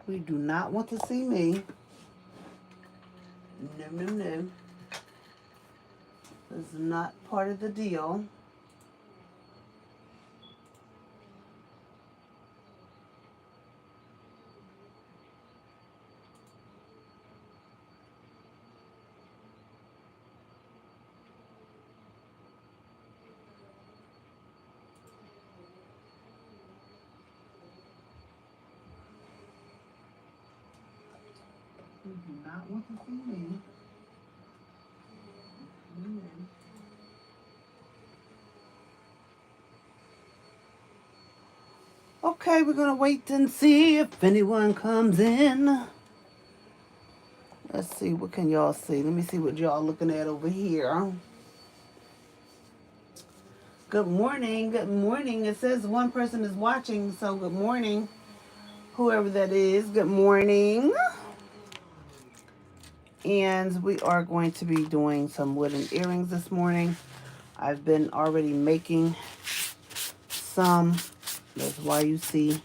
We do not want to see me. No, no, no. This is not part of the deal. You do not want to see me. Okay, we're going to wait and see if anyone comes in. Let's see, what can y'all see? Let me see what y'all looking at over here. Good morning, good morning. It says one person is watching, so good morning. Whoever that is, good morning. And we are going to be doing some wooden earrings this morning. I've been already making some. That's why you see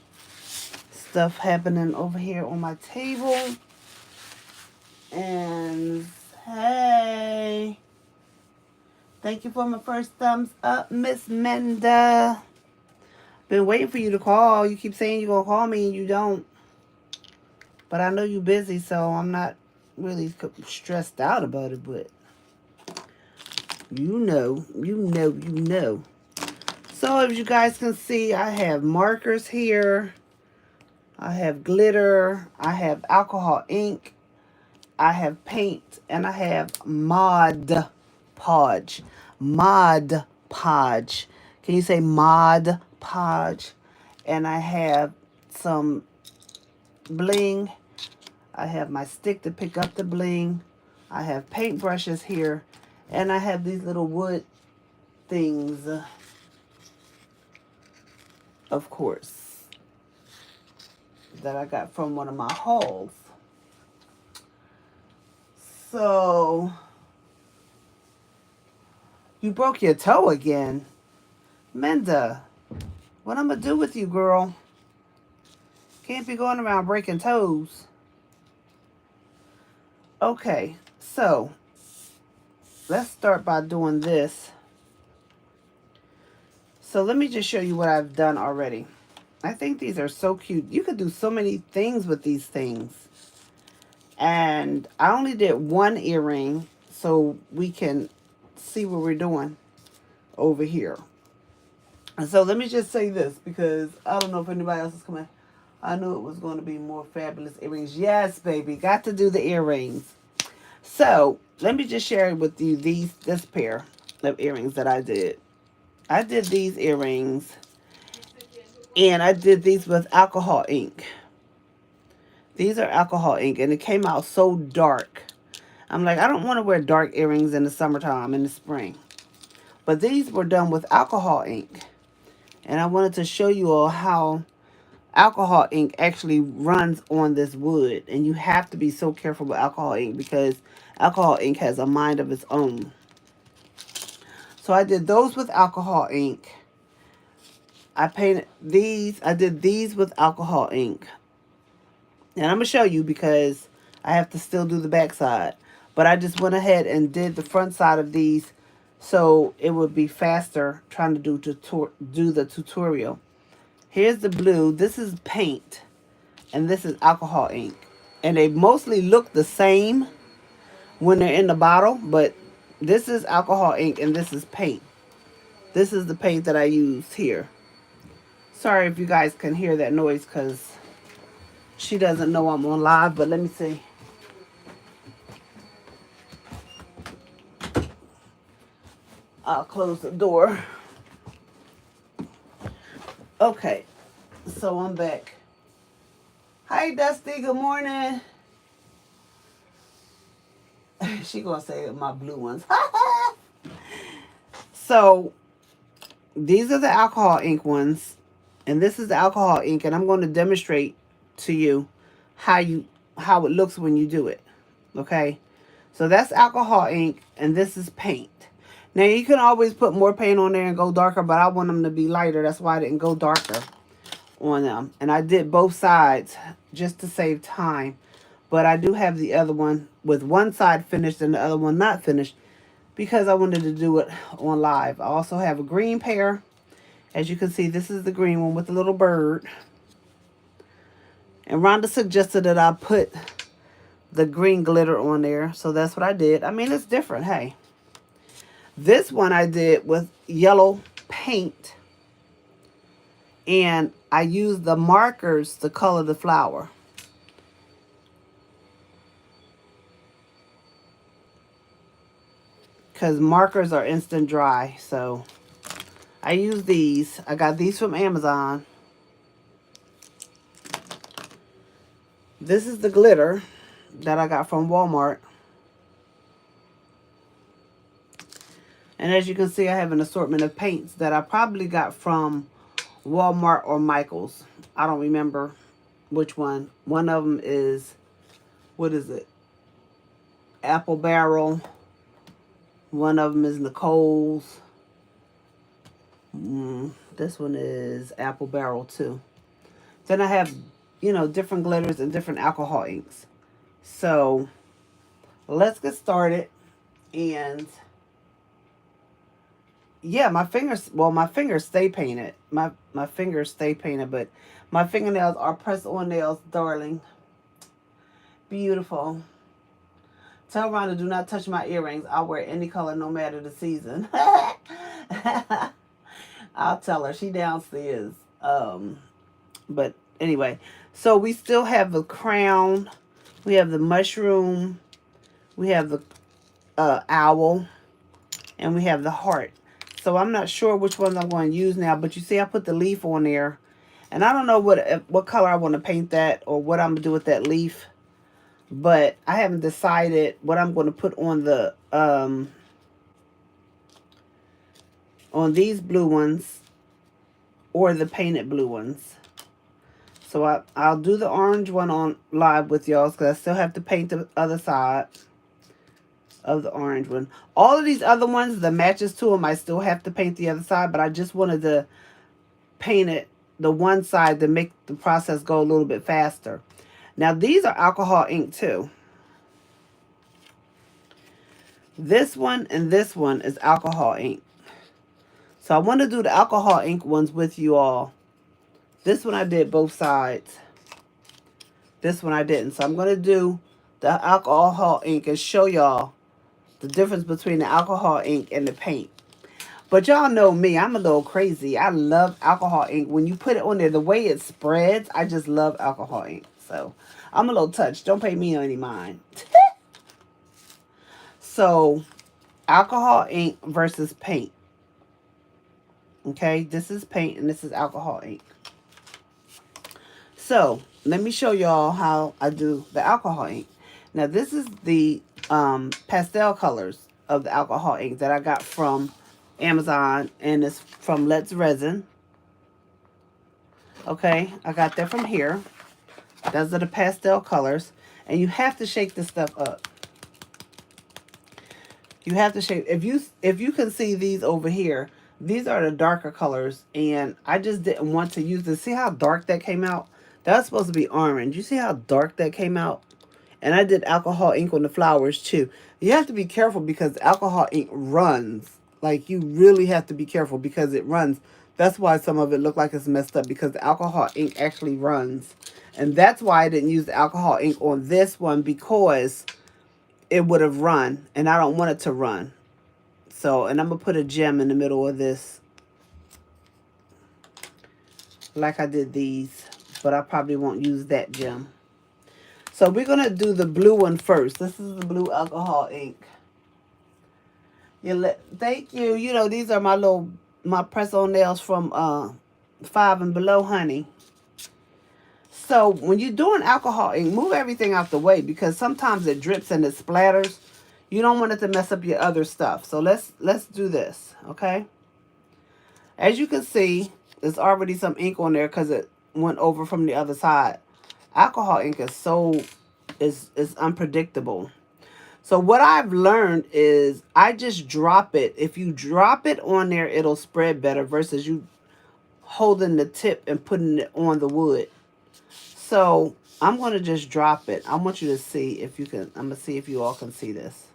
stuff happening over here on my table. And hey, thank you for my first thumbs up, Miss Menda. Been waiting for you to call. You keep saying you're going to call me and you don't. But I know you're busy, so I'm not really stressed out about it, but you know. So as you guys can see, I have markers here. I have glitter. I have alcohol ink. I have paint. And I have Mod Podge. Mod Podge. Can you say Mod Podge? And I have some bling. I have my stick to pick up the bling. I have paint brushes here. And I have these little wood things, of course, that I got from one of my hauls. So, you broke your toe again. Menda, what I'm going to do with you, girl? Can't be going around breaking toes. Okay, so let's start by doing this. So let me just show you what I've done already. I think these are so cute. You could do so many things with these things. And I only did one earring so we can see what we're doing over here. And so let me just say this, because I don't know if anybody else is coming. I knew it was going to be more fabulous earrings. Yes, baby. Got to do the earrings. So let me just share with you this pair of earrings that I did. I did these earrings, and I did these with alcohol ink. These are alcohol ink, and it came out so dark. I'm like, I don't want to wear dark earrings in the summertime, in the spring. But these were done with alcohol ink. And I wanted to show you all how alcohol ink actually runs on this wood. And you have to be so careful with alcohol ink, because alcohol ink has a mind of its own. So I did those with alcohol ink. I painted these. I did these with alcohol ink. And I'm going to show you because I have to still do the back side. But I just went ahead and did the front side of these so it would be faster trying to do the tutorial. Here's the blue. This is paint. And this is alcohol ink. And they mostly look the same when they're in the bottle. But this is alcohol ink and this is paint. This is the paint that I used here. Sorry if you guys can hear that noise because she doesn't know I'm on live. But let me see. I'll close the door. Okay, so I'm back. Hi, Dusty. Good morning. She gonna say my blue ones. So these are the alcohol ink ones, and this is the alcohol ink, and I'm going to demonstrate to you how it looks when you do it. Okay, so that's alcohol ink, and this is paint. Now, you can always put more paint on there and go darker, but I want them to be lighter. That's why I didn't go darker on them. And I did both sides just to save time. But I do have the other one with one side finished and the other one not finished because I wanted to do it on live. I also have a green pair. As you can see, this is the green one with the little bird. And Rhonda suggested that I put the green glitter on there. So that's what I did. I mean, it's different. Hey. This one I did with yellow paint. And I used the markers to color the flower. Because markers are instant dry. So I use these. I got these from Amazon. This is the glitter that I got from Walmart. And as you can see, I have an assortment of paints that I probably got from Walmart or Michael's. I don't remember which one. One of them is, what is it? Apple Barrel. One of them is Nicole's. This one is Apple Barrel too. Then I have, you know, different glitters and different alcohol inks. So let's get started. And yeah, my fingers stay painted. My fingers stay painted, but my fingernails are pressed on nails, darling. Beautiful. Tell Rhonda, do not touch my earrings. I'll wear any color no matter the season. I'll tell her. She downstairs. But anyway, so we still have the crown. We have the mushroom. We have the owl. And we have the heart. So I'm not sure which ones I'm going to use now. But you see I put the leaf on there. And I don't know what color I want to paint that. Or what I'm going to do with that leaf. But I haven't decided what I'm going to put on the on these blue ones or the painted blue ones. So I'll do the orange one on live with y'all because I still have to paint the other side of the orange one. All of these other ones, the matches to them, I still have to paint the other side, but I just wanted to paint it the one side to make the process go a little bit faster. Now these are alcohol ink too. This one and this one is alcohol ink. So I want to do the alcohol ink ones with you all. This one I did both sides. This one I didn't. So I'm going to do the alcohol ink and show y'all the difference between the alcohol ink and the paint. But y'all know me. I'm a little crazy. I love alcohol ink. When you put it on there, the way it spreads, I just love alcohol ink. So I'm a little touched. Don't pay me any mind. So alcohol ink versus paint. Okay, this is paint and this is alcohol ink. So let me show y'all how I do the alcohol ink. Now this is the pastel colors of the alcohol ink that I got from Amazon, and it's from Let's Resin. Okay, I got that from here. Those are the pastel colors, and you have to shake this stuff up. You have to shake. If you can see these over here, these are the darker colors, and I just didn't want to use this. See how dark that came out? That's supposed to be orange. You see how dark that came out? And I did alcohol ink on the flowers too. You have to be careful because alcohol ink runs. Like, you really have to be careful because it runs. That's why some of it look like it's messed up, because the alcohol ink actually runs. And that's why I didn't use the alcohol ink on this one, because it would have run. And I don't want it to run. So, and I'm going to put a gem in the middle of this. Like I did these. But I probably won't use that gem. So we're going to do the blue one first. This is the blue alcohol ink. Thank you. You know, these are my press-on nails from 5 and Below, honey. So when you're doing alcohol ink, move everything out the way, because sometimes it drips and it splatters. You don't want it to mess up your other stuff. So let's do this, okay? As you can see, there's already some ink on there because it went over from the other side. Alcohol ink is unpredictable. So what I've learned is I just drop it. If you drop it on there, it'll spread better versus you holding the tip and putting it on the wood. So I'm going to just drop it. I want you to see if you can. I'm going to see if you all can see this.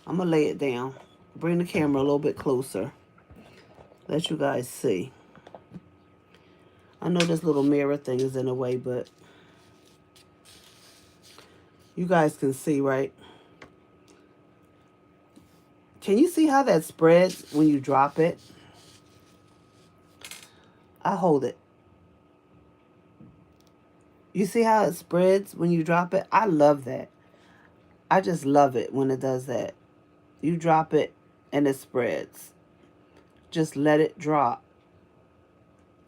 I'm going to lay it down. Bring the camera a little bit closer. Let you guys see. I know this little mirror thing is in the way, but you guys can see, right? Can you see how that spreads when you drop it? I hold it. You see how it spreads when you drop it? I love that. I just love it when it does that. You drop it and it spreads. Just let it drop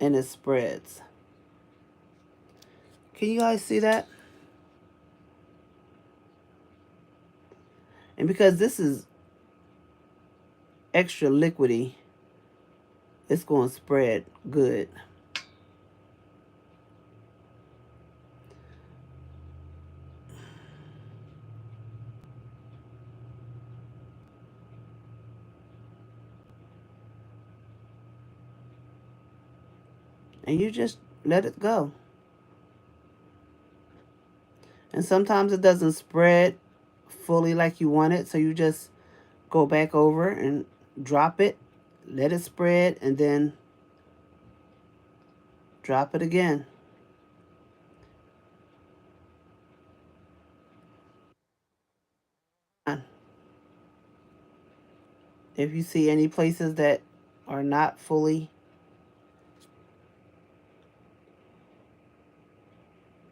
and it spreads. Can you guys see that? And because this is extra liquidy, it's going to spread good. And you just let it go. And sometimes it doesn't spread fully like you want it, so you just go back over and drop it, let it spread, and then drop it again. If you see any places that are not fully,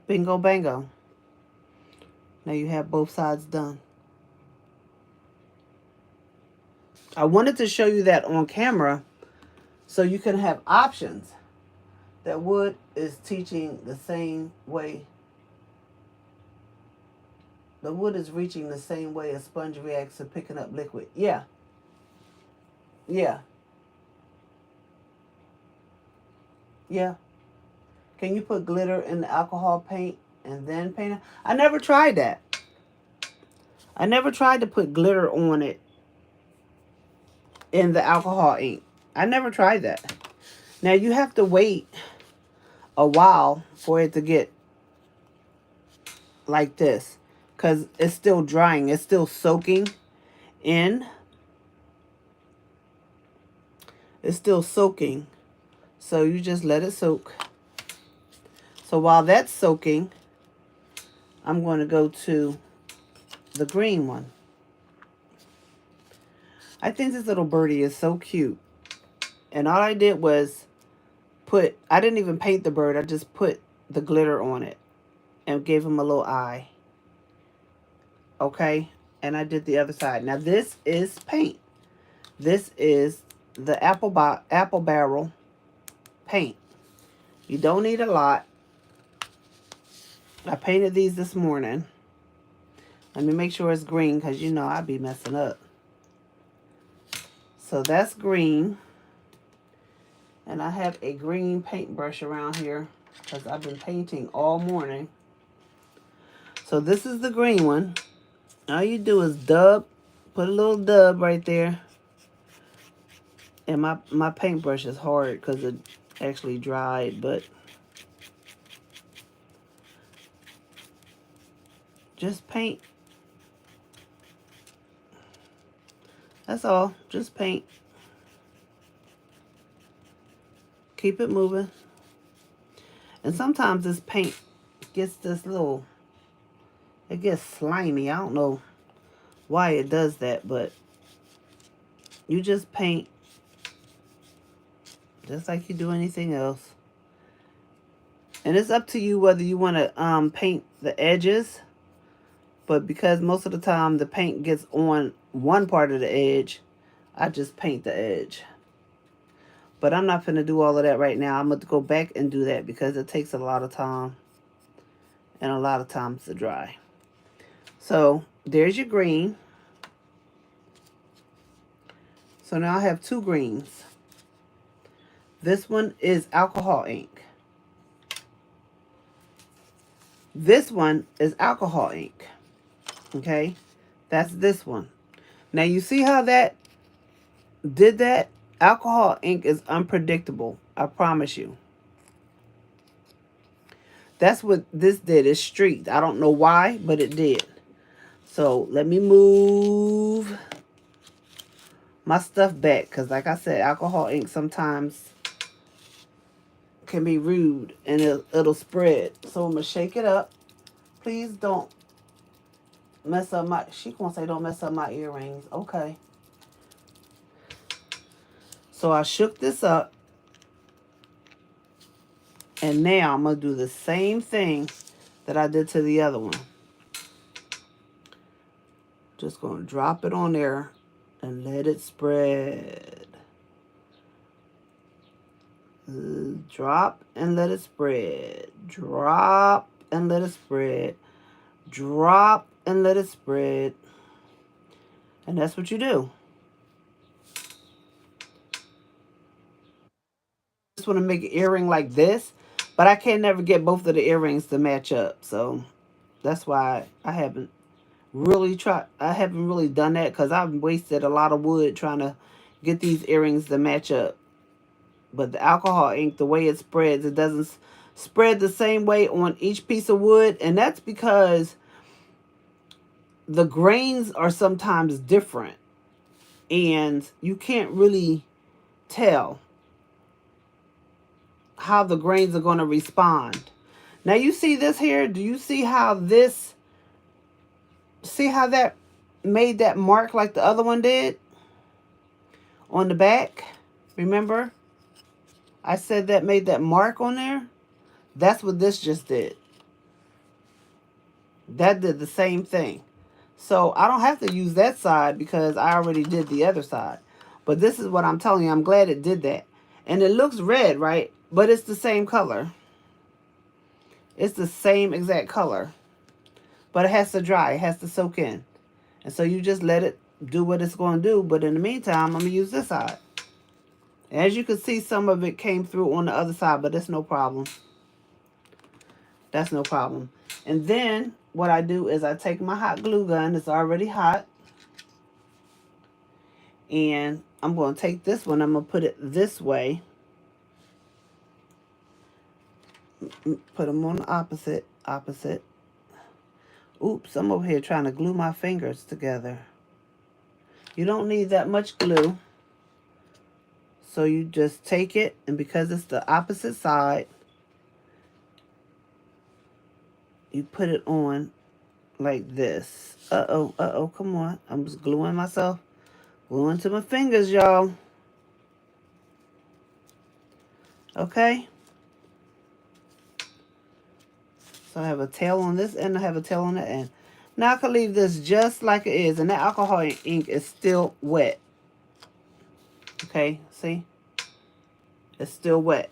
bingo bango. Now you have both sides done. I wanted to show you that on camera so you can have options. That wood is teaching the same way. The wood is reaching the same way a sponge reacts to picking up liquid. Yeah. Yeah. Yeah. Can you put glitter in the alcohol paint and then paint it? I never tried that. I never tried to put glitter on it in the alcohol ink. I never tried that. Now you have to wait a while for it to get like this because it's still drying. It's still soaking in. It's still soaking. So you just let it soak. So while that's soaking, I'm going to go to the green one. I think this little birdie is so cute. And all I did was I didn't even paint the bird. I just put the glitter on it and gave him a little eye. Okay? And I did the other side. Now this is paint. This is the apple barrel paint. You don't need a lot. I painted these this morning. Let me make sure it's green because you know I'd be messing up. So that's green. And I have a green paintbrush around here because I've been painting all morning. So this is the green one. All you do is dub, put a little dub right there. And my paintbrush is hard because it actually dried, but just paint. That's all. Just paint. Keep it moving. And sometimes this paint gets this little, it gets slimy. I don't know why it does that, but you just paint just like you do anything else. And it's up to you whether you want to paint the edges. But because most of the time the paint gets on one part of the edge, I just paint the edge. But I'm not going to do all of that right now. I'm going to go back and do that because it takes a lot of time and a lot of time to dry. So there's your green. So now I have two greens. This one is alcohol ink. This one is alcohol ink. Okay, that's this one. Now you see how that did that? Alcohol ink is unpredictable. I promise you. That's what this did. It streaked. I don't know why, but it did. So let me move my stuff back. Because like I said, alcohol ink sometimes can be rude. And it'll spread. So I'm going to shake it up. Please don't mess up my... She going to say don't mess up my earrings. Okay. So I shook this up. And now I'm going to do the same thing that I did to the other one. Just going to drop it on there and let it spread. Drop and let it spread. Drop and let it spread. Drop and let it spread. And that's what you do. I just want to make an earring like this, but I can't never get both of the earrings to match up. So that's why I haven't really done that, because I've wasted a lot of wood trying to get these earrings to match up. But the alcohol ink, the way it spreads, it doesn't spread the same way on each piece of wood. And that's because the grains are sometimes different. And you can't really tell how the grains are going to respond. Now you see this here? Do you see how that made that mark like the other one did on the back? Remember? I said that made that mark on there. That's what this just did. That did the same thing. So I don't have to use that side because I already did the other side. But this is what I'm telling you. I'm glad it did that. And it looks red, right? But it's the same color. It's the same exact color. But it has to dry. It has to soak in. And so you just let it do what it's going to do. But in the meantime, I'm going to use this side. As you can see, some of it came through on the other side, but that's no problem. That's no problem. And then what I do is I take my hot glue gun. It's already hot. And I'm going to take this one. I'm going to put it this way. Put them on the opposite. Oops, I'm over here trying to glue my fingers together. You don't need that much glue. So you just take it, and because it's the opposite side, you put it on like this. Uh-oh, come on. I'm just gluing myself. Gluing to my fingers, y'all. Okay? So I have a tail on this end, I have a tail on that end. Now I can leave this just like it is, and that alcohol ink is still wet. Okay, see? It's still wet.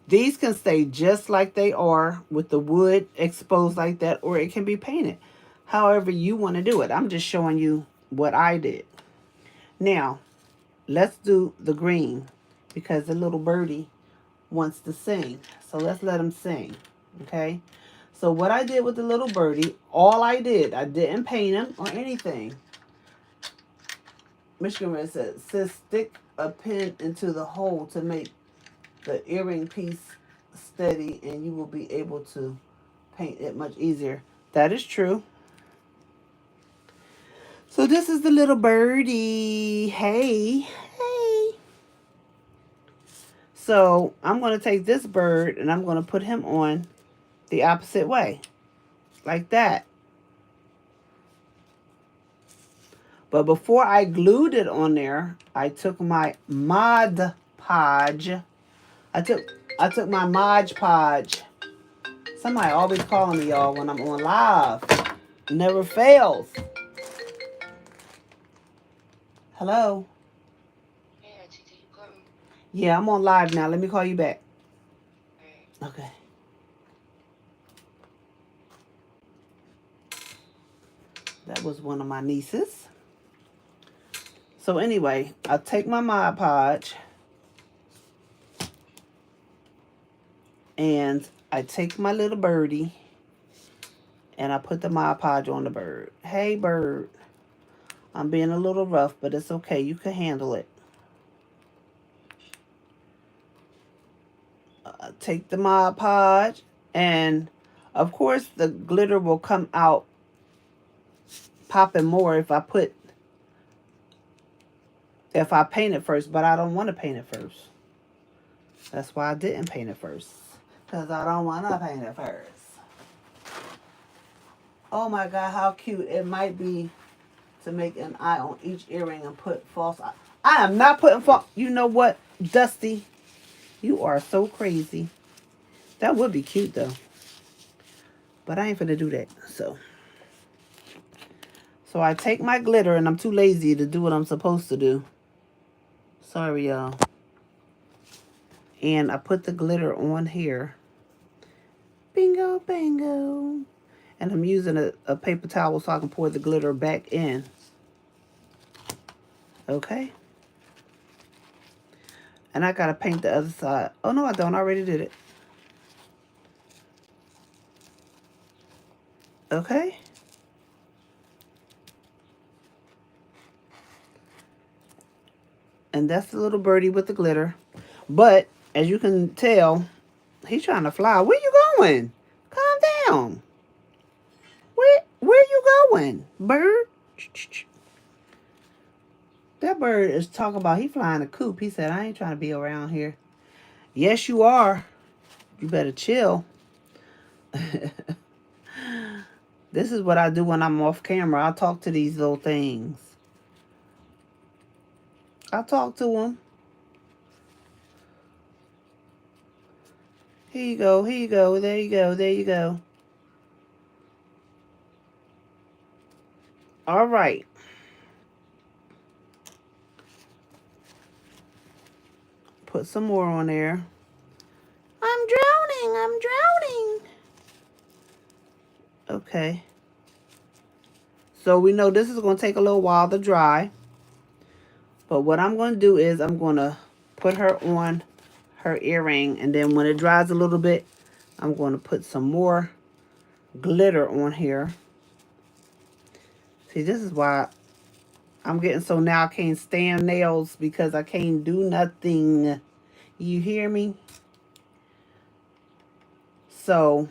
These can stay just like they are with the wood exposed like that, or it can be painted. However you want to do it. I'm just showing you what I did. Now, let's do the green because the little birdie wants to sing. So let's let him sing. Okay? So what I did with the little birdie, I didn't paint him or anything. Michigan Red says stick a pin into the hole to make the earring piece steady and you will be able to paint it much easier. That is true. So this is the little birdie. Hey. So I'm going to take this bird and I'm going to put him on the opposite way. Like that. But before I glued it on there, I took my Mod Podge. I took my Mod Podge. Somebody always calling me, y'all, when I'm on live. Never fails. Hello? Yeah, I'm on live now. Let me call you back. Okay. That was one of my nieces. So anyway, I take my Mod Podge and I take my little birdie and I put the Mod Podge on the bird. Hey, bird. I'm being a little rough, but it's okay. You can handle it. take the Mod Podge, and of course the glitter will come out popping more if I paint it first, but I don't want to paint it first. That's why I didn't paint it first. Because I don't want to paint it first. Oh my God, how cute. It might be to make an eye on each earring and put false eye. I am not putting false. You know what, Dusty? You are so crazy. That would be cute though. But I ain't finna do that. So I take my glitter, and I'm too lazy to do what I'm supposed to do. Sorry, y'all. And I put the glitter on here. Bingo, bango. And I'm using a paper towel so I can pour the glitter back in. Okay. And I got to paint the other side. Oh, no, I don't. I already did it. Okay. And that's the little birdie with the glitter. But, as you can tell, he's trying to fly. Where you going? Calm down. Where you going, bird? That bird is talking about he flying a coop. He said, I ain't trying to be around here. Yes, you are. You better chill. This is what I do when I'm off camera. I talk to these little things. I talk to them. Here you go. Here you go. There you go. There you go. All right. Put some more on there. I'm drowning. I'm drowning. Okay. So we know this is going to take a little while to dry. But what I'm going to do is I'm going to put her on her earring. And then when it dries a little bit, I'm going to put some more glitter on here. See, this is why I'm getting so now I can't stand nails, because I can't do nothing. You hear me? So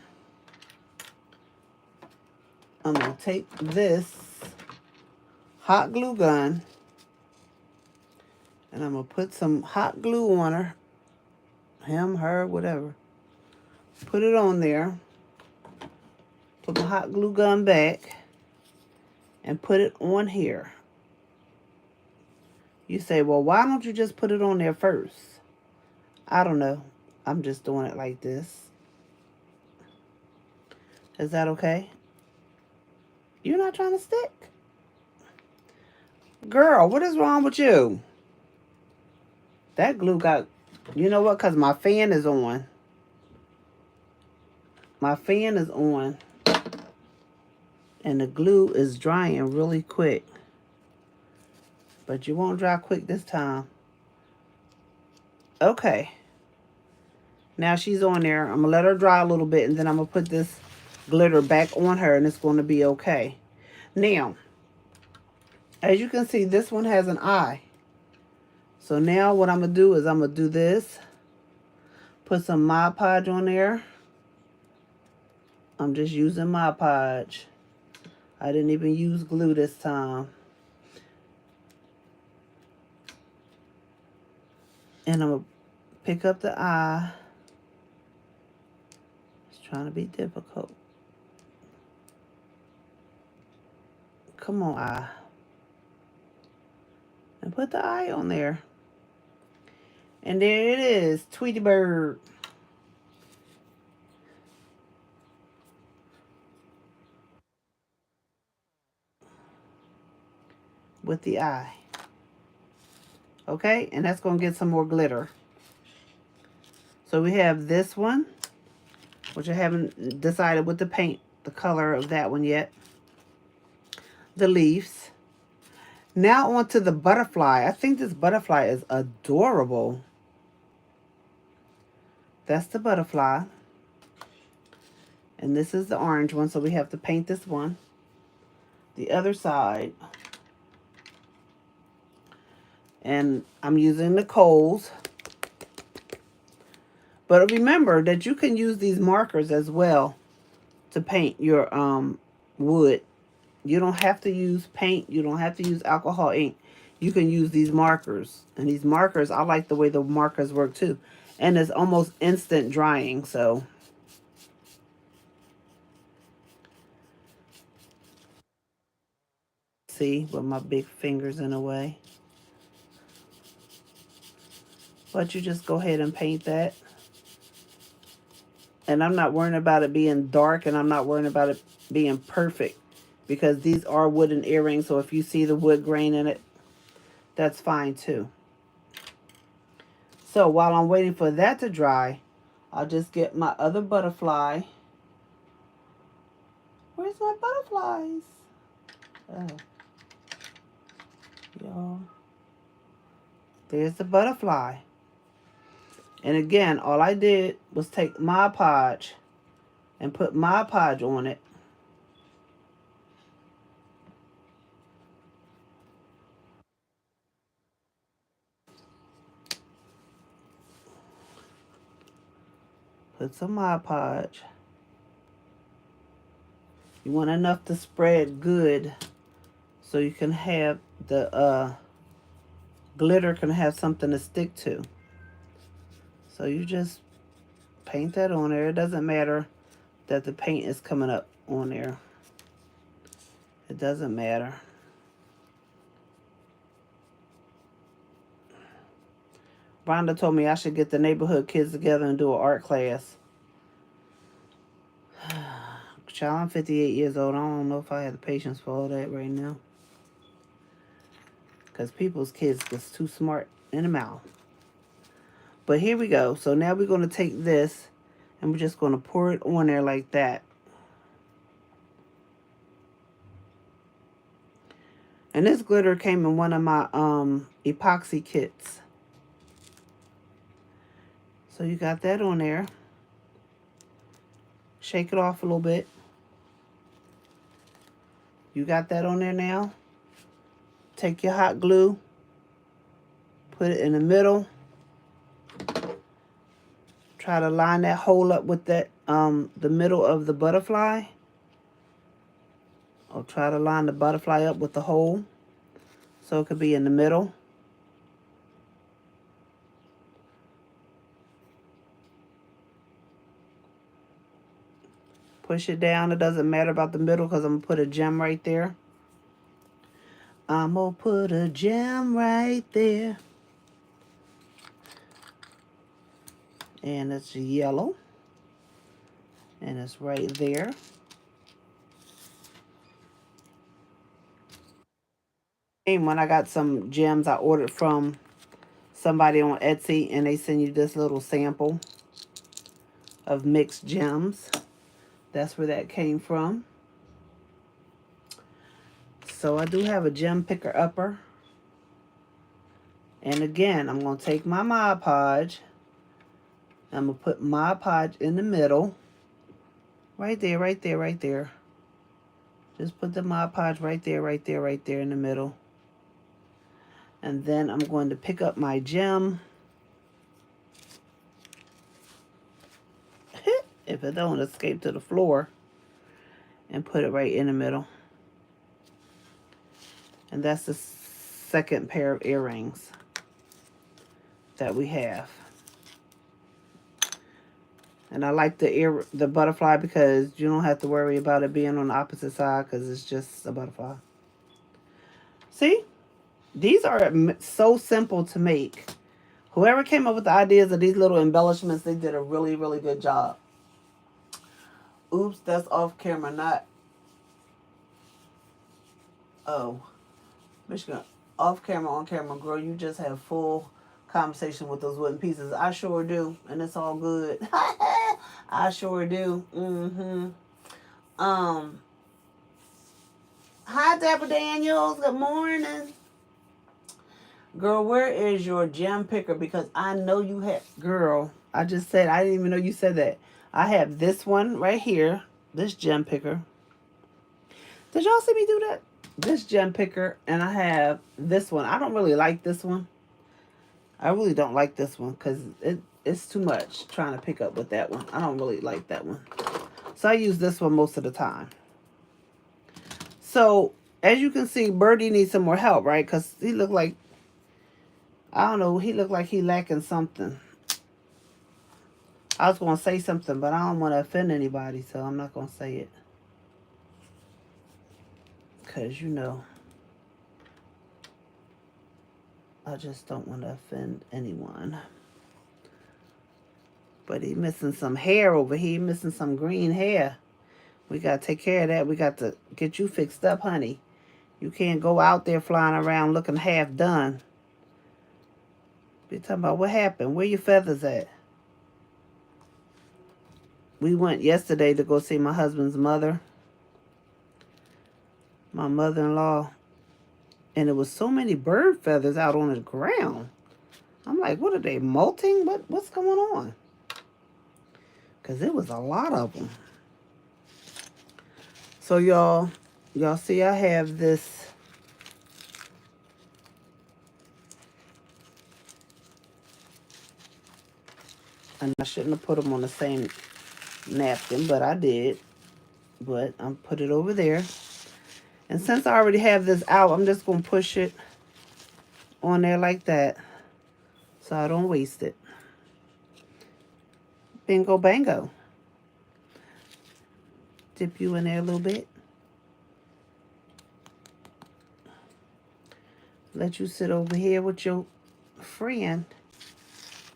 I'm going to take this hot glue gun and I'm going to put some hot glue on her. Him, her, whatever. Put it on there. Put the hot glue gun back and put it on here. You say, well, why don't you just put it on there first? I don't know. I'm just doing it like this. Is that okay? You're not trying to stick? Girl, what is wrong with you? That glue got... You know what? Because my fan is on. My fan is on. And the glue is drying really quick. But you won't dry quick this time. Okay. Now she's on there. I'm going to let her dry a little bit. And then I'm going to put this glitter back on her. And it's going to be okay. Now, as you can see, this one has an eye. So now what I'm going to do is I'm going to do this. Put some Mod Podge on there. I'm just using Mod Podge. I didn't even use glue this time. And I'm going to pick up the eye. It's trying to be difficult. Come on, eye. And put the eye on there. And there it is, Tweety Bird. With the eye. Okay, and that's going to get some more glitter. So we have this one, which I haven't decided what to paint the color of that one yet. The leaves. Now on to the butterfly. I think this butterfly is adorable. That's the butterfly. And this is the orange one, so we have to paint this one. The other side. And I'm using the coals. But remember that you can use these markers as well to paint your wood. You don't have to use paint. You don't have to use alcohol ink. You can use these markers. And these markers, I like the way the markers work too. And it's almost instant drying. So see, with my big fingers in the way. But you just go ahead and paint that. And I'm not worrying about it being dark, and I'm not worrying about it being perfect, because these are wooden earrings. So if you see the wood grain in it, that's fine too. So while I'm waiting for that to dry, I'll just get my other butterfly. Where's my butterflies? Oh, y'all. There's the butterfly. And again, all I did was take Mod Podge and put Mod Podge on it. Put some Mod Podge. You want enough to spread good so you can have the glitter can have something to stick to. So you just paint that on there. It doesn't matter that the paint is coming up on there. It doesn't matter. Rhonda told me I should get the neighborhood kids together and do an art class. Child, I'm 58 years old. I don't know if I have the patience for all that right now. Because people's kids get too smart in the mouth. But here we go. So now we're going to take this and we're just going to pour it on there like that. And this glitter came in one of my epoxy kits. So you got that on there. Shake it off a little bit. You got that on there now. Take your hot glue. Put it in the middle. Try to line that hole up with that the middle of the butterfly. Or try to line the butterfly up with the hole so it could be in the middle. Push it down. It doesn't matter about the middle because I'm going to put a gem right there. I'm going to put a gem right there. And it's yellow. And it's right there. And when I got some gems I ordered from somebody on Etsy, and they send you this little sample of mixed gems. That's where that came from. So I do have a gem picker upper. And again, I'm going to take my Mod Podge. I'm going to put Mod Podge in the middle. Right there, right there, right there. Just put the Mod Podge right there, right there, right there in the middle. And then I'm going to pick up my gem. If it don't escape to the floor. And put it right in the middle. And that's the second pair of earrings that we have. And I like the butterfly because you don't have to worry about it being on the opposite side because it's just a butterfly. See? These are so simple to make. Whoever came up with the ideas of these little embellishments, they did a really, really good job. Oops, that's off camera, not... Oh. Michigan, off camera, on camera, girl, you just have full conversation with those wooden pieces. I sure do, and it's all good. I sure do. Hi, Deborah Daniels. Good morning. Girl, where is your gem picker? Because I know you have... Girl, I just said... I didn't even know you said that. I have this one right here. This gem picker. Did y'all see me do that? This gem picker. And I have this one. I don't really like this one. I really don't like this one. Because it's too much trying to pick up with that one. I don't really like that one. So I use this one most of the time. So as you can see, Birdie needs some more help, right? Because he looked like, I don't know, he looked like he lacking something. I was going to say something, but I don't want to offend anybody, so I'm not going to say it. Because, you know, I just don't want to offend anyone. But he's missing some hair over here. Missing some green hair. We got to take care of that. We got to get you fixed up, honey. You can't go out there flying around looking half done. You're talking about what happened. Where your feathers at? We went yesterday to go see my husband's mother. My mother-in-law. And there was so many bird feathers out on the ground. I'm like, what are they, molting? What's going on? Because there was a lot of them. So y'all see I have this. And I shouldn't have put them on the same napkin, but I did. But I'm put it over there. And since I already have this out, I'm just going to push it on there like that so I don't waste it. Bingo bango. Dip you in there a little bit. Let you sit over here with your friend.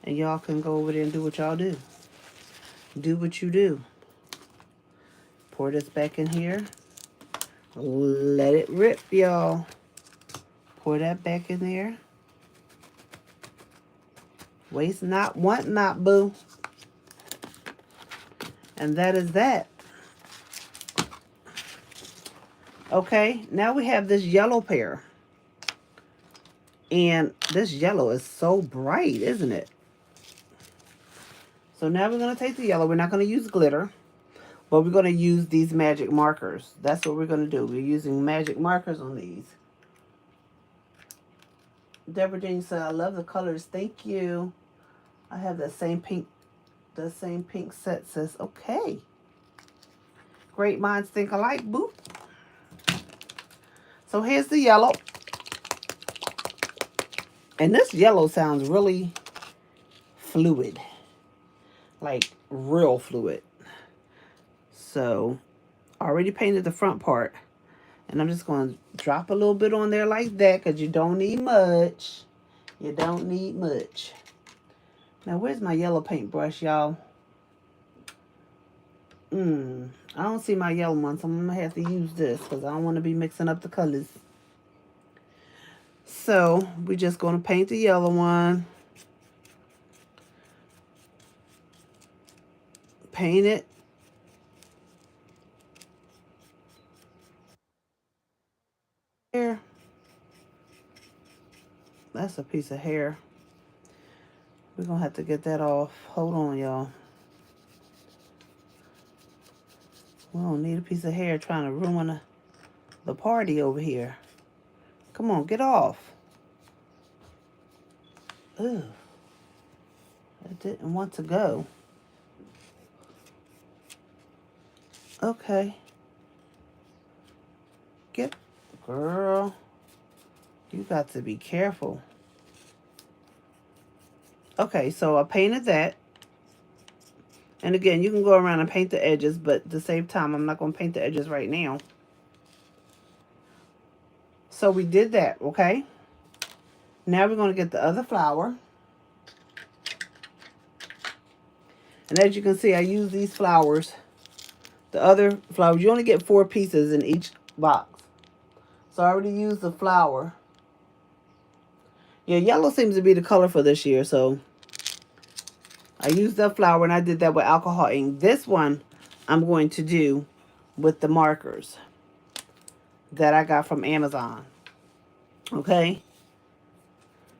And y'all can go over there and do what y'all do. Do what you do. Pour this back in here. Let it rip, y'all. Pour that back in there. Waste not, want not, boo. And that is that. Okay, now we have this yellow pair. And this yellow is so bright, isn't it? So now we're going to take the yellow. We're not going to use glitter. But we're going to use these magic markers. That's what we're going to do. We're using magic markers on these. Deborah Jean said, I love the colors. Thank you. I have that same pink set, says, okay. Great minds think alike, boop. So here's the yellow. And this yellow sounds really fluid. Like real fluid. So I already painted the front part. And I'm just going to drop a little bit on there like that because you don't need much. You don't need much. Now, where's my yellow paintbrush, y'all? I don't see my yellow one, so I'm going to have to use this because I don't want to be mixing up the colors. So, we're just going to paint the yellow one. Paint it. Here. That's a piece of hair. We're going to have to get that off. Hold on, y'all. We don't need a piece of hair trying to ruin the party over here. Come on, get off. Ugh. I didn't want to go. Okay. Girl. You got to be careful. Okay, so I painted that. And again, you can go around and paint the edges, but at the same time, I'm not going to paint the edges right now. So we did that, okay? Now we're going to get the other flower. And as you can see, I use these flowers. The other flowers, you only get 4 pieces in each box. So I already used the flower. Yeah, yellow seems to be the color for this year, so I used that flower and I did that with alcohol ink. This one I'm going to do with the markers that I got from Amazon. Okay?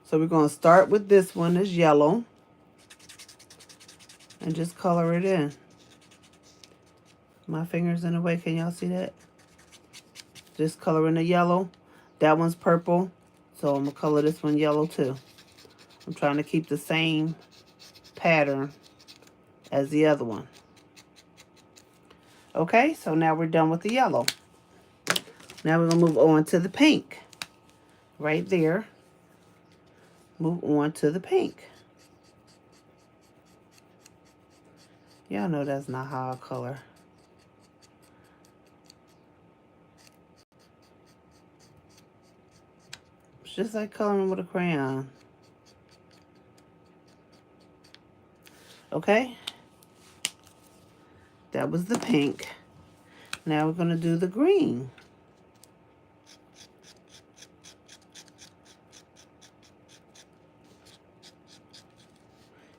So we're going to start with this one, it's yellow. And just color it in. My finger's in the way, can y'all see that? Just color in the yellow. That one's purple, so I'm going to color this one yellow too. I'm trying to keep the same pattern as the other one. Okay, so now we're done with the yellow. Now we're going to move on to the pink. Right there. Move on to the pink. Y'all know that's not how I color. It's just like coloring with a crayon. Okay? That was the pink. Now we're going to do the green.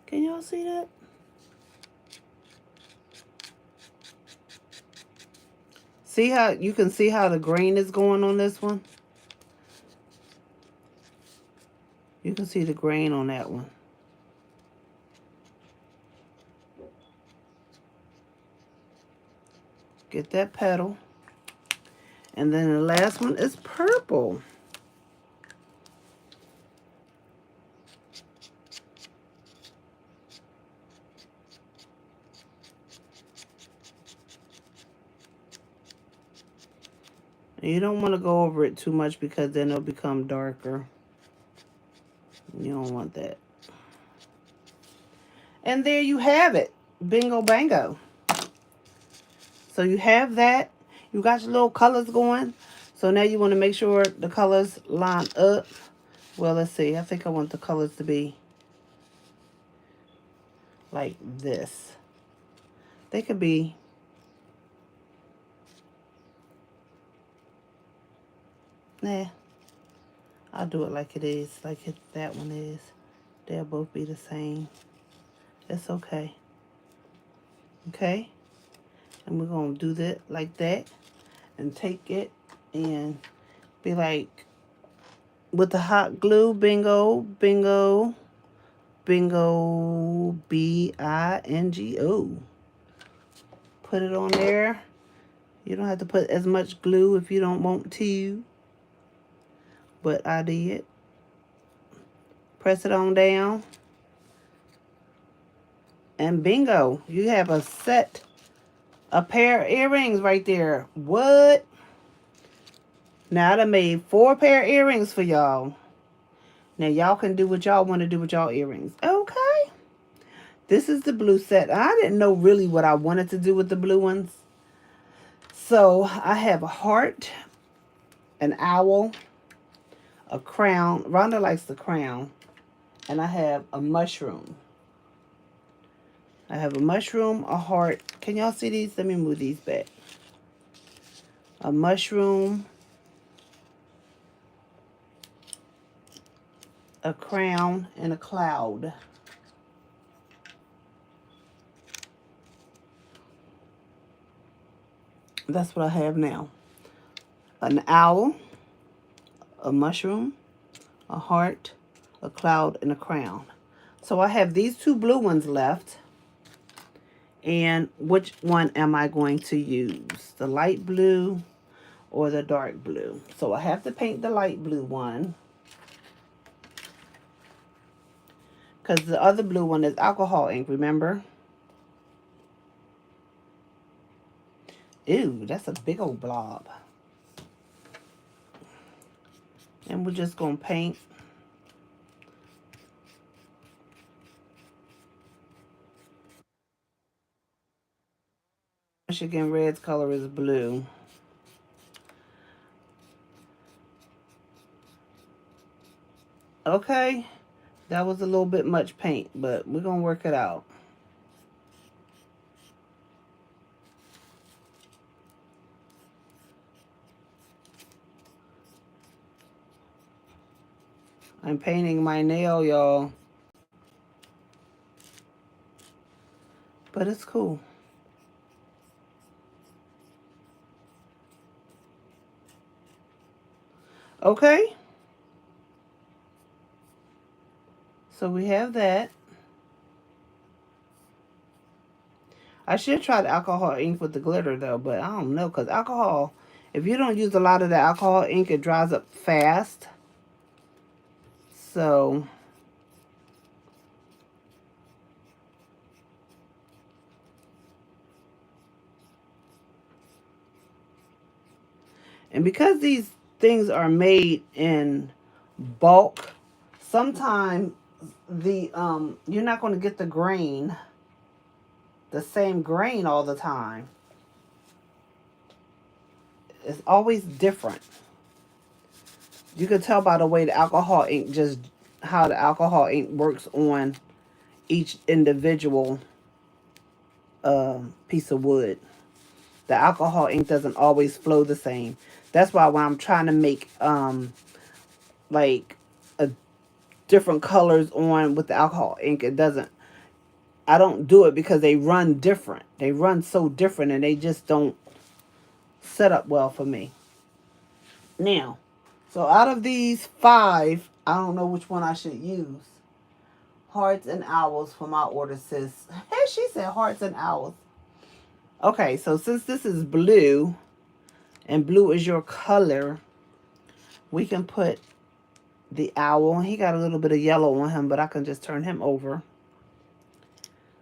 Can y'all see that? See how you can see how the green is going on this one? You can see the grain on that one. Get that petal. And then the last one is purple. And you don't want to go over it too much because then it'll become darker. You don't want that. And there you have it. Bingo bango. So you have that. You got your little colors going. So now you want to make sure the colors line up. Well, let's see. I think I want the colors to be like this. They could be I'll do it like it is, like that one is. They'll both be the same. It's okay. Okay? And we're going to do that like that. And take it and be like, with the hot glue, bingo, bingo, bingo, B-I-N-G-O. Put it on there. You don't have to put as much glue if you don't want to. But I did. Press it on down. And bingo, you have a pair of earrings right there. What? Now I done made 4 pair of earrings for y'all. Now y'all can do what y'all want to do with y'all earrings. Okay. This is the blue set. I didn't know really what I wanted to do with the blue ones. So I have a heart, an owl, a crown. Rhonda likes the crown. And I have a mushroom. I have a mushroom, a heart. Can y'all see these? Let me move these back. A mushroom, a crown, and a cloud. That's what I have now. An owl, a mushroom, a heart, a cloud, and a crown. So I have these 2 blue ones left. And which one am I going to use? The light blue or the dark blue? So I have to paint the light blue one. Because the other blue one is alcohol ink, remember? Ew, that's a big old blob. And we're just going to paint. Michigan Red's color is blue. Okay. That was a little bit much paint, but we're going to work it out. I'm painting my nail, y'all. But it's cool. Okay. So we have that. I should try the alcohol ink with the glitter, though, but I don't know, because alcohol, if you don't use a lot of the alcohol ink, it dries up fast. So And because these things are made in bulk, sometimes the you're not going to get the same grain all the time. It's always different. You can tell by the way the alcohol ink just how the alcohol ink works on each individual piece of wood. The alcohol ink doesn't always flow the same. That's why when I'm trying to make like a different colors on with the alcohol ink, it doesn't. I don't do it because they run different. They run so different and they just don't set up well for me. Now, so out of these 5, I don't know which one I should use. Hearts and owls for my order, sis. Hey, she said hearts and owls. Okay, so since this is blue, and blue is your color, we can put the owl. He got a little bit of yellow on him, but I can just turn him over.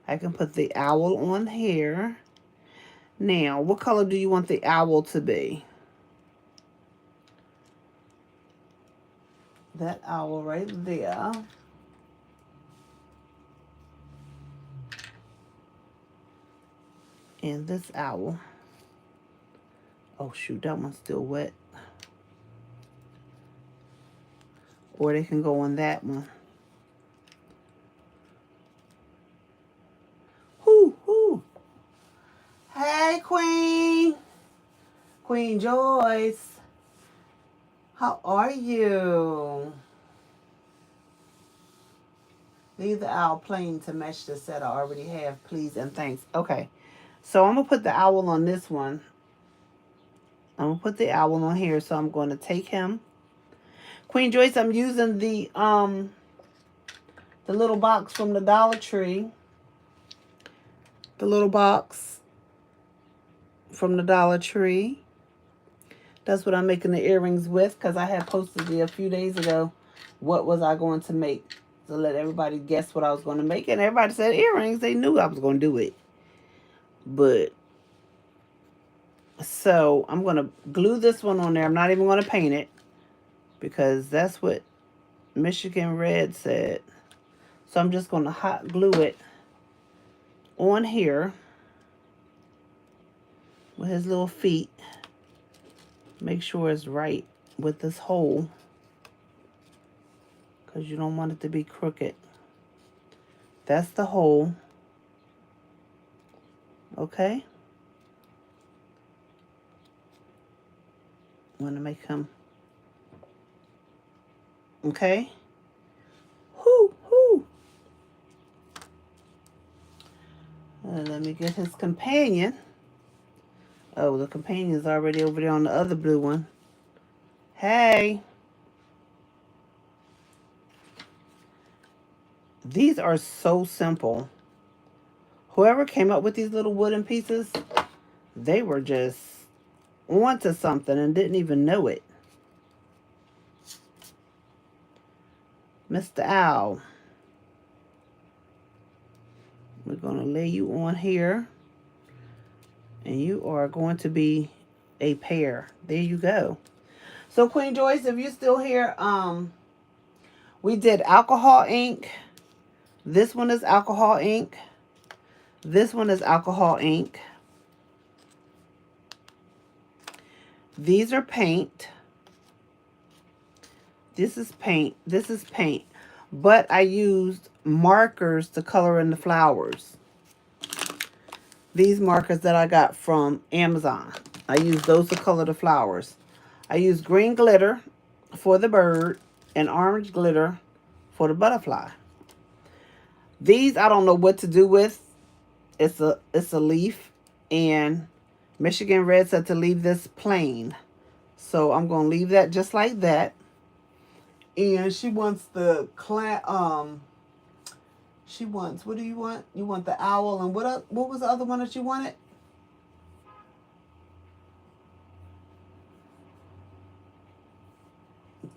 I can put the owl on here. Now, what color do you want the owl to be? That owl right there. And this owl. Oh, shoot, that one's still wet. Or they can go on that one. Whoo, whoo. Hey, Queen. Queen Joyce. How are you? Leave the owl plain to match the set I already have, please and thanks. Okay. So I'm going to put the owl on this one. I'm going to put the owl on here. So I'm going to take him. Queen Joyce, I'm using the little box from the Dollar Tree. The little box from the Dollar Tree. That's what I'm making the earrings with, because I had posted it a few days ago. What was I going to make? To let everybody guess what I was going to make. And everybody said earrings. They knew I was going to do it. But, so I'm going to glue this one on there. I'm not even going to paint it, because that's what Michigan Red said. So I'm just going to hot glue it on here with his little feet. Make sure it's right with this hole, because you don't want it to be crooked. That's the hole. Okay. Want to make him. Okay. Whoo, whoo. Let me get his companion. Oh, the companion's already over there on the other blue one. Hey. These are so simple. Whoever came up with these little wooden pieces, they were just onto something and didn't even know it. Mr. Owl. We're going to lay you on here. And you are going to be a pair. There you go. So, Queen Joyce, if you're still here, we did alcohol ink. This one is alcohol ink. This one is alcohol ink. These are paint. This is paint. This is paint. But I used markers to color in the flowers. These markers that I got from Amazon. I used those to color the flowers. I used green glitter for the bird and orange glitter for the butterfly. These I don't know what to do with. It's a leaf, and Michigan Red said to leave this plain. So I'm going to leave that just like that. And she wants the she wants, what do you want? You want the owl, and what was the other one that you wanted?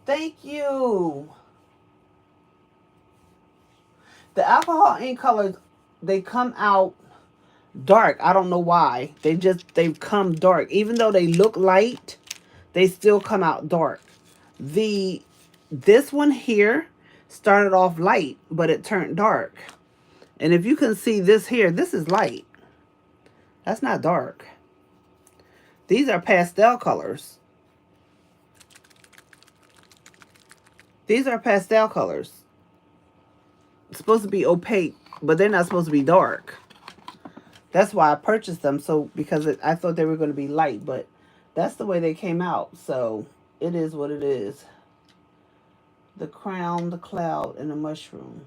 Thank you. The alcohol ink colors, they come out dark. I don't know why. They've come dark. Even though they look light, they still come out dark. This one here started off light, but it turned dark. And if you can see this here, this is light. That's not dark. These are pastel colors. These are pastel colors. It's supposed to be opaque, but they're not supposed to be dark. That's why I purchased them. So because I thought they were going to be light, but that's the way they came out. So it is what it is. The crown, the cloud, and the mushroom.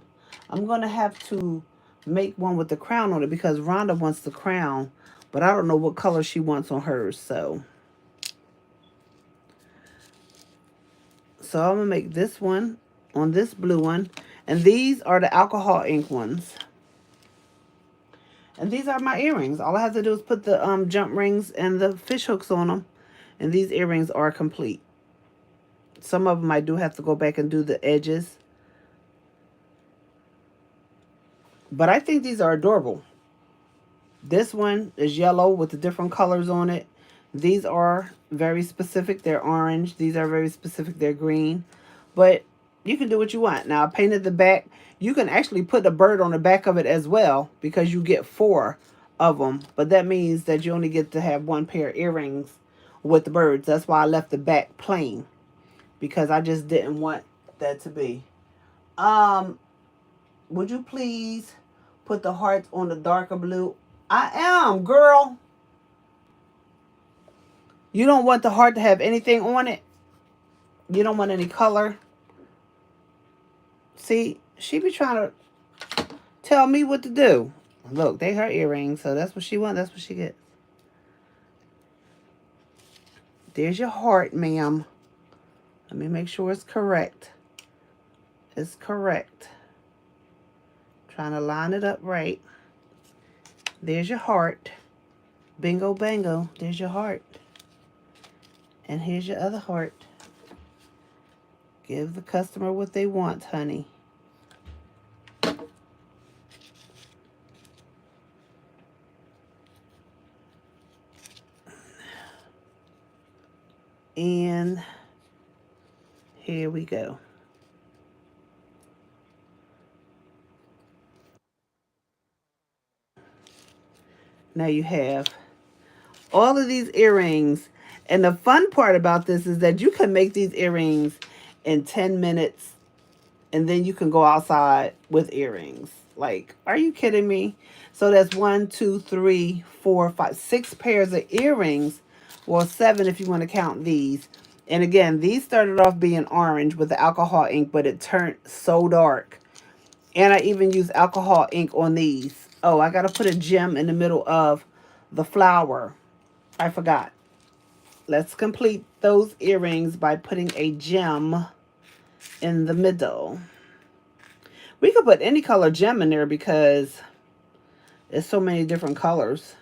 I'm going to have to make one with the crown on it because Rhonda wants the crown, but I don't know what color she wants on hers. So I'm going to make this one on this blue one. And these are the alcohol ink ones. And these are my earrings. All I have to do is put the jump rings and the fish hooks on them. And these earrings are complete. Some of them I do have to go back and do the edges. But I think these are adorable. This one is yellow with the different colors on it. These are very specific. They're orange. These are very specific. They're green. But you can do what you want. Now, I painted the back. You can actually put a bird on the back of it as well because you get 4 of them. But that means that you only get to have 1 pair of earrings with the birds. That's why I left the back plain because I just didn't want that to be. Would you please put the hearts on the darker blue? I am, girl. You don't want the heart to have anything on it? You don't want any color? See, she be trying to tell me what to do. Look, they her earrings, so that's what she wants. That's what she gets. There's your heart, ma'am. Let me make sure it's correct. It's correct. Trying to line it up right. There's your heart. Bingo, bango. There's your heart. And here's your other heart. Give the customer what they want, honey. And here we go. Now you have all of these earrings. And the fun part about this is that you can make these earrings in 10 minutes and then you can go outside with earrings. Like, are you kidding me? So that's 1, 2, 3, 4, 5, 6 pairs of earrings. Well, 7 if you want to count these. And again, these started off being orange with the alcohol ink, but it turned so dark. And I even used alcohol ink on these. Oh, I got to put a gem in the middle of the flower. I forgot. Let's complete those earrings by putting a gem in the middle. We could put any color gem in there because there's so many different colors.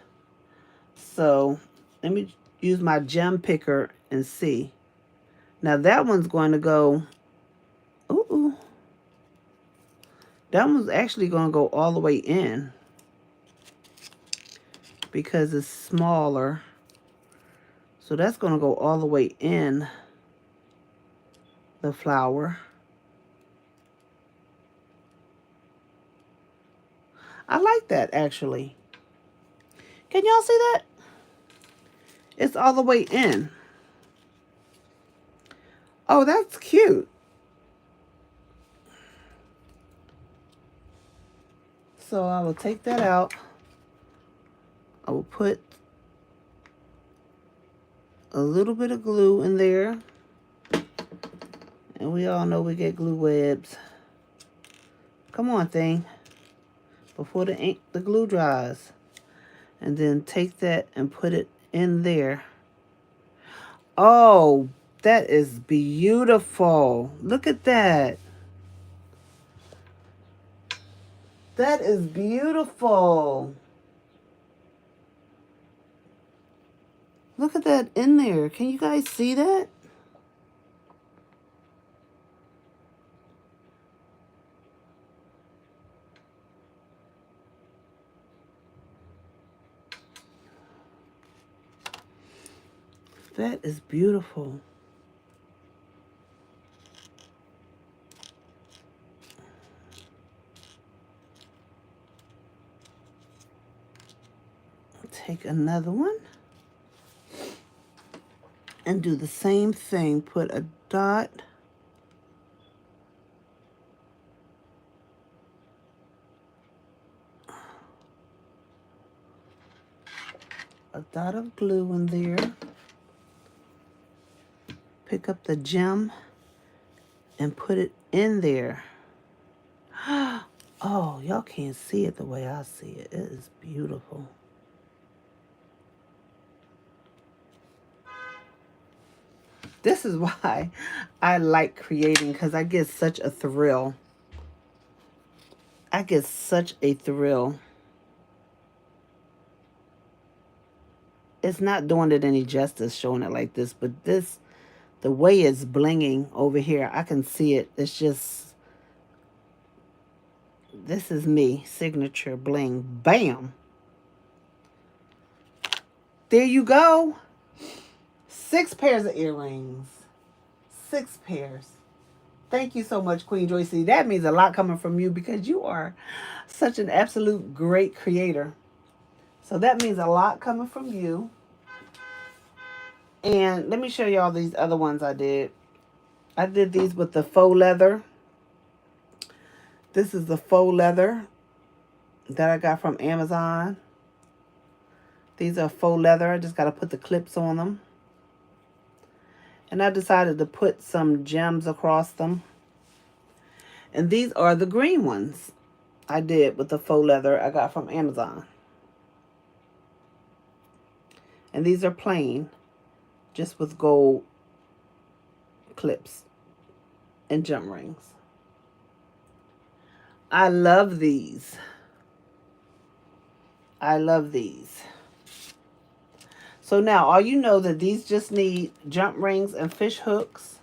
So let me use my gem picker and see. Now that one's going to go, ooh, that one's actually going to go all the way in because it's smaller. So that's going to go all the way in the flower. I like that actually. Can y'all see that? It's all the way in. Oh, that's cute. So I will take that out. I will put a little bit of glue in there. And we all know we get glue webs. Come on, thing. Before the glue dries. And then take that and put it in there. Oh, that is beautiful. Look at that. That is beautiful. Look at that in there. Can you guys see that? That is beautiful. Take another one and do the same thing. Put a dot. A dot of glue in there. Pick up the gem and put it in there. Oh, y'all can't see it the way I see it. It is beautiful. This is why I like creating, because I get such a thrill. I get such a thrill. It's not doing it any justice showing it like this, but this, the way it's blinging over here, I can see it. It's just, this is me, signature bling. Bam. There you go. 6 pairs of earrings. 6 pairs. Thank you so much, Queen Joycey. That means a lot coming from you because you are such an absolute great creator. So that means a lot coming from you. And let me show you all these other ones I did. I did these with the faux leather. This is the faux leather that I got from Amazon. These are faux leather. I just got to put the clips on them. And I decided to put some gems across them. And these are the green ones I did with the faux leather I got from Amazon. And these are plain, just with gold clips and gem rings. I love these. I love these. So now, all you know that these just need jump rings and fish hooks.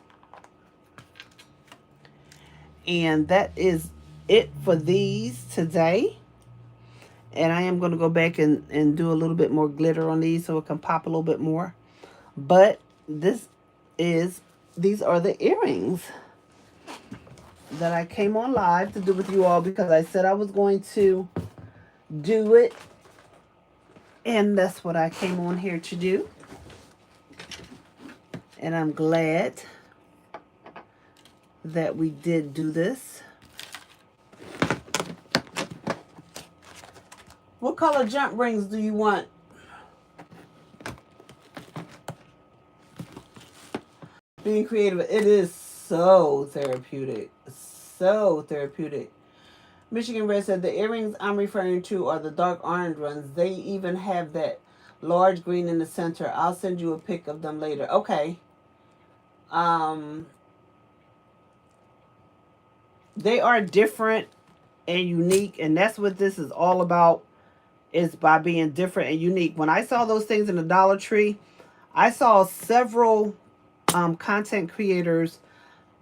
And that is it for these today. And I am going to go back and do a little bit more glitter on these so it can pop a little bit more. But these are the earrings that I came on live to do with you all because I said I was going to do it. And that's what I came on here to do. And I'm glad that we did do this. What color jump rings do you want? Being creative, it is so therapeutic. So therapeutic. Michigan Red said, the earrings I'm referring to are the dark orange ones. They even have that large green in the center. I'll send you a pic of them later. Okay. They are different and unique, and that's what this is all about, is by being different and unique. When I saw those things in the Dollar Tree, I saw several content creators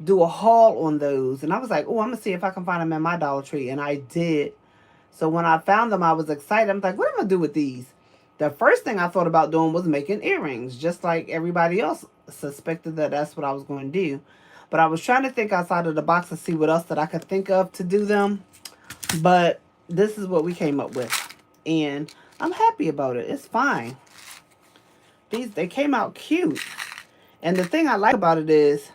do a haul on those, and I was like, oh, I'm gonna see if I can find them in my Dollar Tree, and I did. So when I found them, I was excited. I'm like, what am I gonna do with these? The first thing I thought about doing was making earrings, just like everybody else suspected that that's what I was going to do. But I was trying to think outside of the box to see what else that I could think of to do them. But this is what we came up with, and I'm happy about it. It's fine. They came out cute, and the thing I like about it is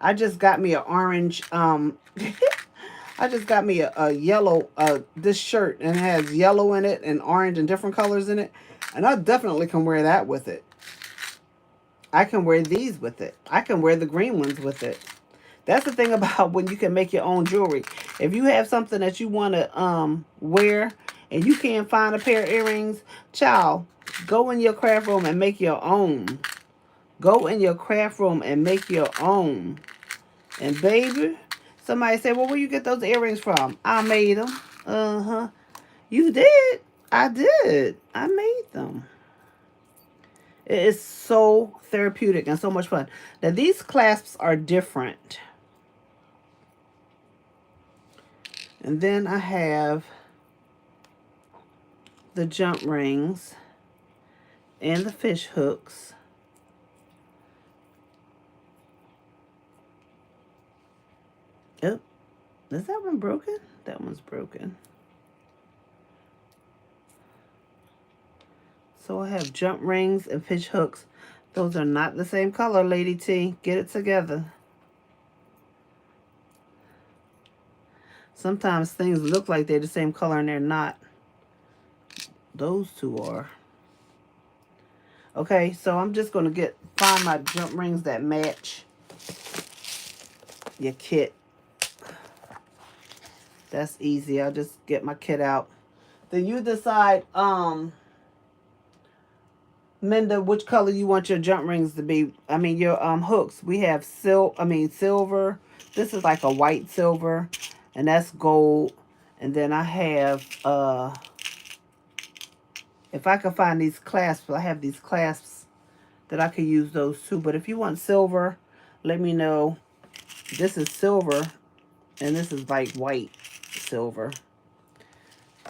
I just got me an orange, I just got me a yellow, this shirt, and it has yellow in it and orange and different colors in it. And I definitely can wear that with it. I can wear these with it. I can wear the green ones with it. That's the thing about when you can make your own jewelry. If you have something that you want to wear and you can't find a pair of earrings, child, go in your craft room and make your own. Go in your craft room and make your own. And baby, somebody said, well, where you get those earrings from? I made them. Uh-huh. You did? I did. I made them. It is so therapeutic and so much fun. Now, these clasps are different. And then I have the jump rings and the fish hooks. Oh, is that one broken? That one's broken. So I have jump rings and fish hooks. Those are not the same color, Lady T. Get it together. Sometimes things look like they're the same color and they're not. Those two are. Okay, so I'm just going to find my jump rings that match your kit. That's easy. I'll just get my kit out. Then you decide, Minda, which color you want your jump rings to be. I mean, your hooks. We have silver. This is like a white silver, and that's gold. And then I have, if I can find these clasps, I have these clasps that I could use those too. But if you want silver, let me know. This is silver, and this is like white silver.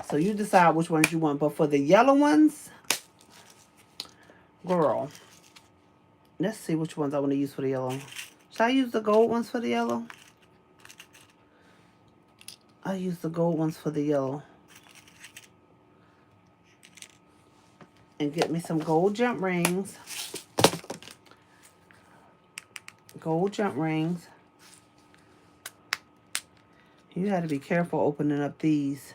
So you decide which ones you want. But for the yellow ones, girl, let's see which ones I want to use for the yellow. Should I use the gold ones for the yellow? I'll use the gold ones for the yellow. And get me some gold jump rings. Gold jump rings. You got to be careful opening up these.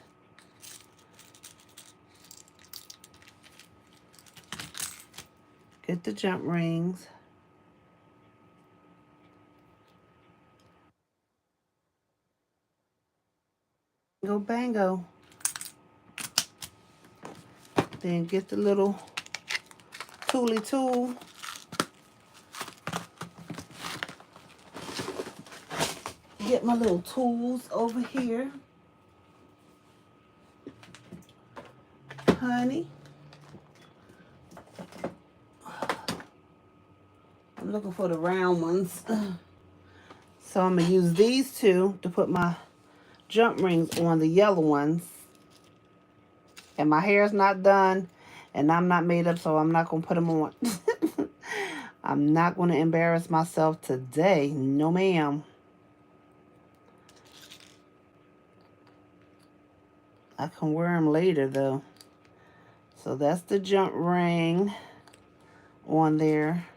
Get the jump rings. Go bango. Then get the little tooly tool. Get my little tools over here. Honey. I'm looking for the round ones. So I'm going to use these two to put my jump rings on the yellow ones. And my hair's not done. And I'm not made up, so I'm not going to put them on. I'm not going to embarrass myself today. No, ma'am. I can wear them later, though. So that's the jump ring on there.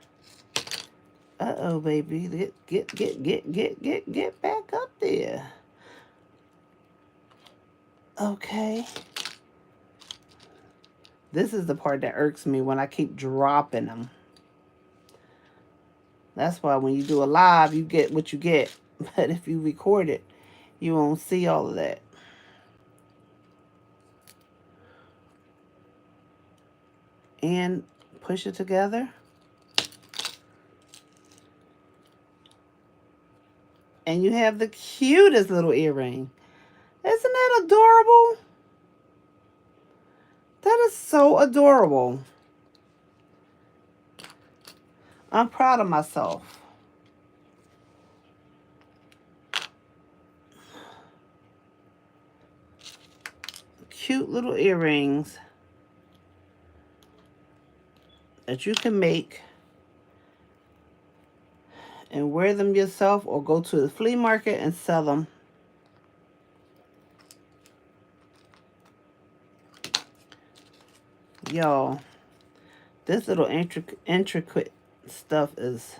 Uh-oh, baby. Get back up there. Okay. This is the part that irks me when I keep dropping them. That's why when you do a live, you get what you get. But if you record it, you won't see all of that. And push it together. And you have the cutest little earring. Isn't that adorable? That is so adorable. I'm proud of myself. Cute little earrings that you can make and wear them yourself or go to the flea market and sell them. Y'all, this little intricate stuff is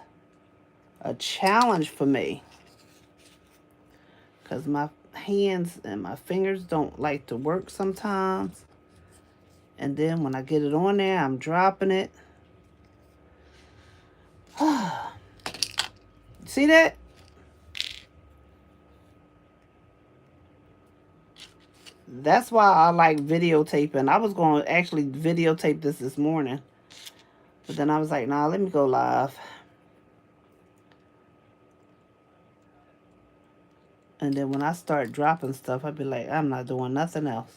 a challenge for me because my hands and my fingers don't like to work sometimes. And then when I get it on there, I'm dropping it. See that? That's why I like videotaping. I was going to actually videotape this morning. But then I was like, nah, let me go live. And then when I start dropping stuff, I'd be like, I'm not doing nothing else.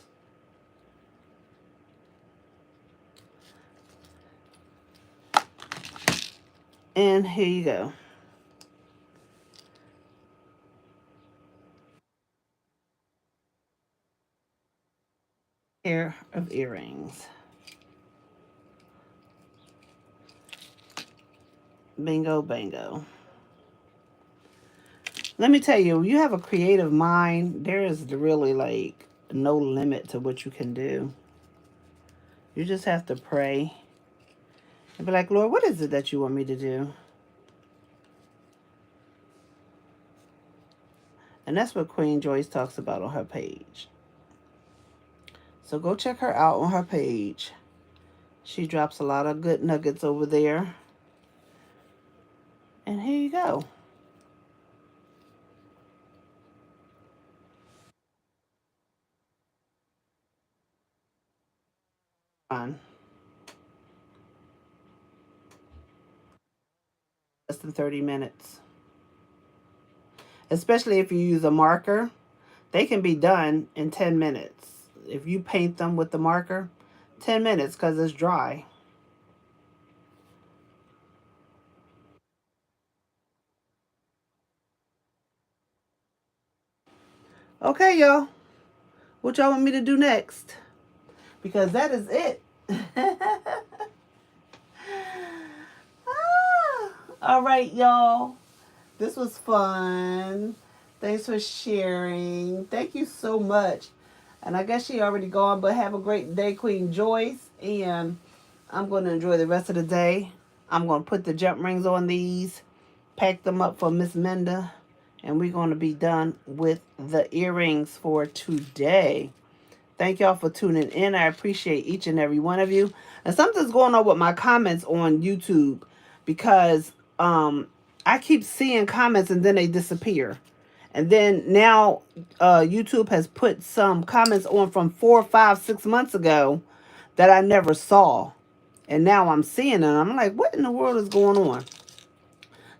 And here you go. Pair of earrings. Bingo, bango. Let me tell you, you have a creative mind, there is really like no limit to what you can do. You just have to pray and be like, Lord, what is it that you want me to do? And that's what Queen Joyce talks about on her page. So go check her out on her page. She drops a lot of good nuggets over there. And here you go. On less than 30 minutes. Especially if you use a marker, they can be done in 10 minutes. If you paint them with the marker, 10 minutes because it's dry. Okay, y'all. What y'all want me to do next? Because that is it. All right, y'all. This was fun. Thanks for sharing. Thank you so much. And I guess she already gone, but have a great day, Queen Joyce. And I'm going to enjoy the rest of the day. I'm going to put the jump rings on these, pack them up for Miss Minda, and we're going to be done with the earrings for today. Thank y'all for tuning in. I appreciate each and every one of you. And something's going on with my comments on YouTube because I keep seeing comments and then they disappear. And then now YouTube has put some comments on from 4, 5, 6 months ago that I never saw. And now I'm seeing them. I'm like, what in the world is going on?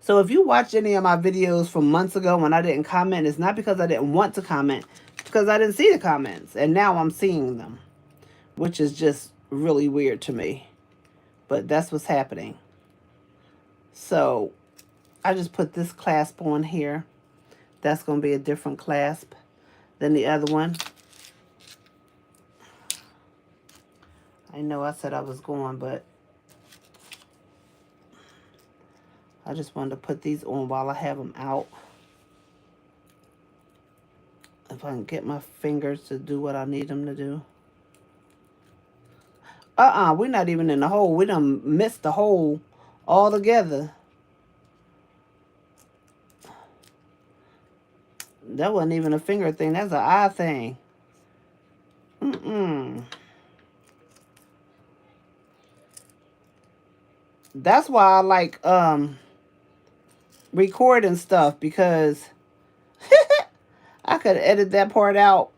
So if you watch any of my videos from months ago when I didn't comment, it's not because I didn't want to comment. It's because I didn't see the comments. And now I'm seeing them, which is just really weird to me. But that's what's happening. So I just put this clasp on here. That's going to be a different clasp than the other one. I know I said I was going, but I just wanted to put these on while I have them out. If I can get my fingers to do what I need them to do. We're not even in the hole. We done missed the hole altogether. That wasn't even a finger thing. That's an eye thing. That's why I like recording stuff, because I could edit that part out.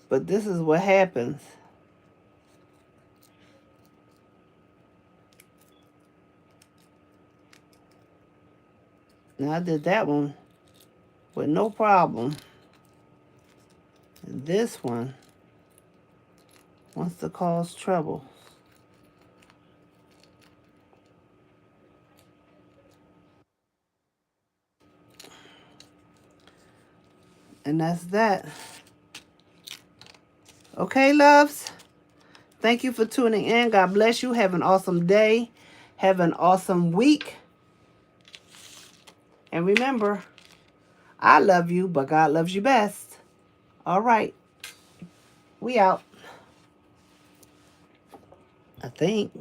But this is what happens. Now I did that one with no problem. This one wants to cause trouble. And that's that. Okay, loves. Thank you for tuning in. God bless you. Have an awesome day. Have an awesome week. And remember, I love you, but God loves you best. All right. We out. I think.